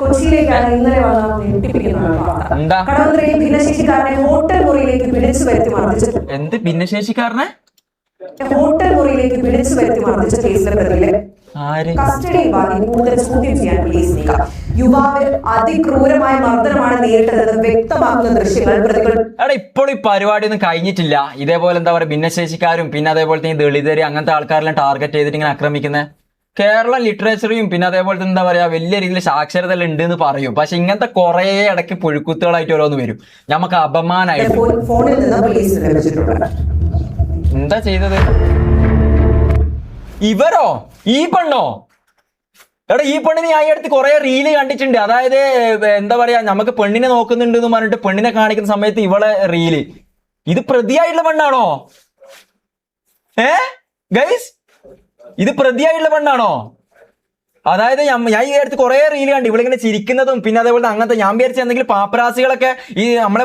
കൊച്ചിയിലേക്കാണ് ഇന്നലെ വന്ന ഞെട്ടിപ്പിക്കുന്ന കടവന്ത്രയിൽ ഭിന്നശേഷിക്കാരനെ ഹോട്ടൽ മുറിയിലേക്ക് പിടിച്ചു വരുത്തി മർദ്ദിച്ചു. എന്ത് ഭിന്നശേഷിക്കാരനെ ഹോട്ടൽ മുറിയിലേക്ക് പിടിച്ചു വരുത്തി മർദ്ദിച്ച കേസിലെ പ്രതികളെ കസ്റ്റഡിയിൽ വാങ്ങി കൂടുതൽ ചോദ്യം ചെയ്യാൻ പോലീസ് നീക്കം. യുവാവ് അതിക്രൂരമായ മർദ്ദനമാണ് നേരിട്ടതെന്ന് വ്യക്തമാക്കുന്ന ദൃശ്യങ്ങൾ പ്രതികൾ. ഇപ്പോൾ ഈ പരിപാടി ഒന്നും കഴിഞ്ഞിട്ടില്ല. ഇതേപോലെ എന്താ പറയുക, ഭിന്നശേഷിക്കാരും പിന്നെ അതേപോലെ തന്നെ ദളിതര് അങ്ങനത്തെ ആൾക്കാരെല്ലാം ടാർഗറ്റ് ചെയ്തിട്ട് ഇങ്ങനെ ആക്രമിക്കുന്നത്. കേരള ലിറ്ററേച്ചറും പിന്നെ അതേപോലെ തന്നെ എന്താ പറയാ വലിയ രീതിയിൽ സാക്ഷരത ഉണ്ട് എന്ന് പറയും. പക്ഷെ ഇങ്ങനത്തെ കുറെ ഇടയ്ക്ക് പുഴുക്കുത്തുകളായിട്ട് ഓരോന്ന് വരും. നമുക്ക് അപമാനമായിട്ട് എന്താ ചെയ്തത് ഇവരോ ഈ പെണ്ണോ? എടാ ഈ പെണ്ണിനെ ഞാൻ അടുത്ത് കുറെ റീല് കണ്ടിട്ടുണ്ട്. അതായത് എന്താ പറയാ, നമുക്ക് പെണ്ണിനെ നോക്കുന്നുണ്ട് എന്ന് പറഞ്ഞിട്ട് പെണ്ണിനെ കാണിക്കുന്ന സമയത്ത് ഇവളെ റീല്. ഇത് പ്രതിയായിട്ടുള്ള പെണ്ണാണോ? ഗൈസ്, ഇത് പ്രതിയായിട്ടുള്ള പെണ്ണാണോ? അതായത് ഞാൻ ഈ അടുത്ത് കുറെ റീല് കണ്ടു ഇവളിങ്ങനെ ചിരിക്കുന്നതും പിന്നെ അതേപോലെ അങ്ങനത്തെ. ഞാൻ വിചാരിച്ച എന്തെങ്കിലും പാപ്പരാസികളൊക്കെ ഈ നമ്മളെ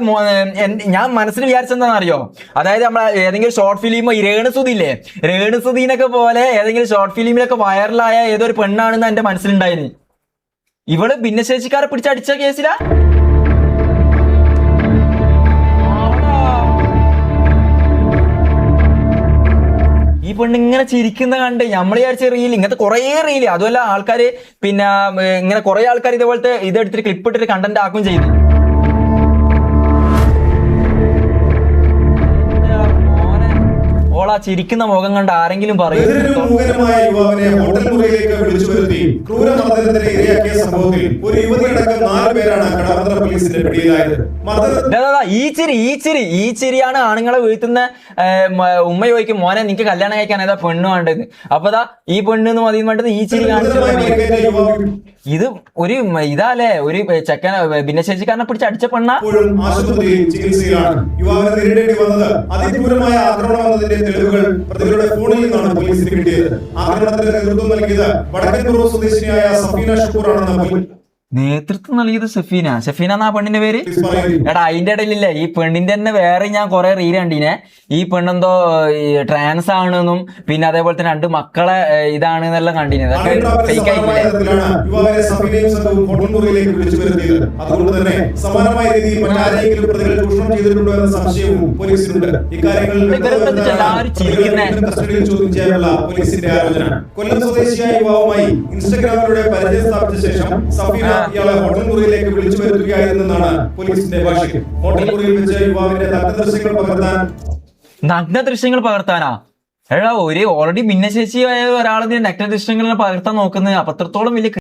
ഞാൻ മനസ്സിൽ വിചാരിച്ചെന്താണെന്ന് അറിയോ? അതായത് നമ്മളെ ഏതെങ്കിലും ഷോർട്ട് ഫിലിമോ ഈ രേണുസുതില്ലേ, രേണുസുദീനൊക്കെ പോലെ ഏതെങ്കിലും ഷോർട്ട് ഫിലിമിലൊക്കെ വൈറലായ ഏതൊരു പെണ്ണാണെന്ന് എന്റെ മനസ്സിലുണ്ടായിരുന്നു. ഇവള് ഭിന്നശേഷിക്കാരെ പിടിച്ചടിച്ച കേസിലാ. ഈ പെണ്ണ് ഇങ്ങനെ ചിരിക്കുന്ന കണ്ട് നമ്മൾ വിചാരിച്ച റീൽ, ഇങ്ങനത്തെ കുറെ റീല്, അതുമല്ല ആൾക്കാര് പിന്നെ ഇങ്ങനെ കുറെ ആൾക്കാർ ഇതേപോലത്തെ ഇതെടുത്തിട്ട് ക്ലിപ്പ് ഇട്ടിട്ട് കണ്ടന്റ് ആക്കുകയും ചെയ്തു. ഓളാ ചിരിക്കുന്ന മുഖം കണ്ട് ആരെങ്കിലും പറയും ഈ ചിരിയാണ് ആണുങ്ങളെ വീഴ്ത്തുന്ന. ഉമ്മ ചോദിക്കും, മോനെ നിനക്ക് കല്യാണം കഴിക്കാൻ ഏതാ പെണ്ണ് വേണ്ടത്? അപ്പതാ ഈ പെണ്ണ് മതി വേണ്ടത് ഈ ചിരി കാണിച്ചു. ഇത് ഒരു ഇതാല്ലേ, ഒരു ചെക്കൻ ഭിന്നശേഷിക്കാരനെ പിടിച്ച് അടിച്ച പെണ്ണ. തെളിവുകൾ പ്രതികളുടെ ഫോണിൽ നിന്നാണ് പോലീസിന് കിട്ടിയത്. ആക്രമണത്തിന് നേതൃത്വം നൽകിയത് വടക്കൻ സ്വദേശിനിയായ സഫീന ഷുക്കൂർ ആണെന്ന് നേതൃത്വം നൽകിയത് ഷഫീന എന്നാ പെണ്ണിന്റെ പേര്. എടാ അതിന്റെ ഇടയിലില്ലേ ഈ പെണ്ണിന്റെ തന്നെ വേറെ ഞാൻ കുറെ റീൽ കണ്ടീനെ. ഈ പെണ്ണെന്തോ ട്രാൻസ് ആണെന്നും പിന്നെ അതേപോലെ തന്നെ 2 മക്കളെ ഇതാണ് എന്നെല്ലാം കണ്ടീനെ. അതൊക്കെ ഫേക്ക് ആയിട്ടില്ലേ? എല്ലാവരും ചിരിക്കുന്നേ. കൊല്ലം സ്വദേശിയായ യുവാവുമായി ഇൻസ്റ്റഗ്രാമിലൂടെ പരിചയം സ്ഥാപിച്ച ശേഷം സഫീന ഇയാളെ ഹോട്ടൽ മുറിയിലേക്ക് വിളിച്ചു വരുത്തുകയായിരുന്നെന്നാണ് പോലീസിന്റെ ഭാഷ്യം. ഹോട്ടൽ മുറിയിൽ വെച്ച് യുവാവിന്റെ നഗ്ന ദൃശ്യങ്ങൾ പകർത്താനാ? എടാ ഒരു ഓൾറെഡി ഭിന്നശേഷിയായ ഒരാളെ നഗ്ന ദൃശ്യങ്ങൾ പകർത്താൻ നോക്കുന്നത് അപ്പത്രത്തോളം വലിയ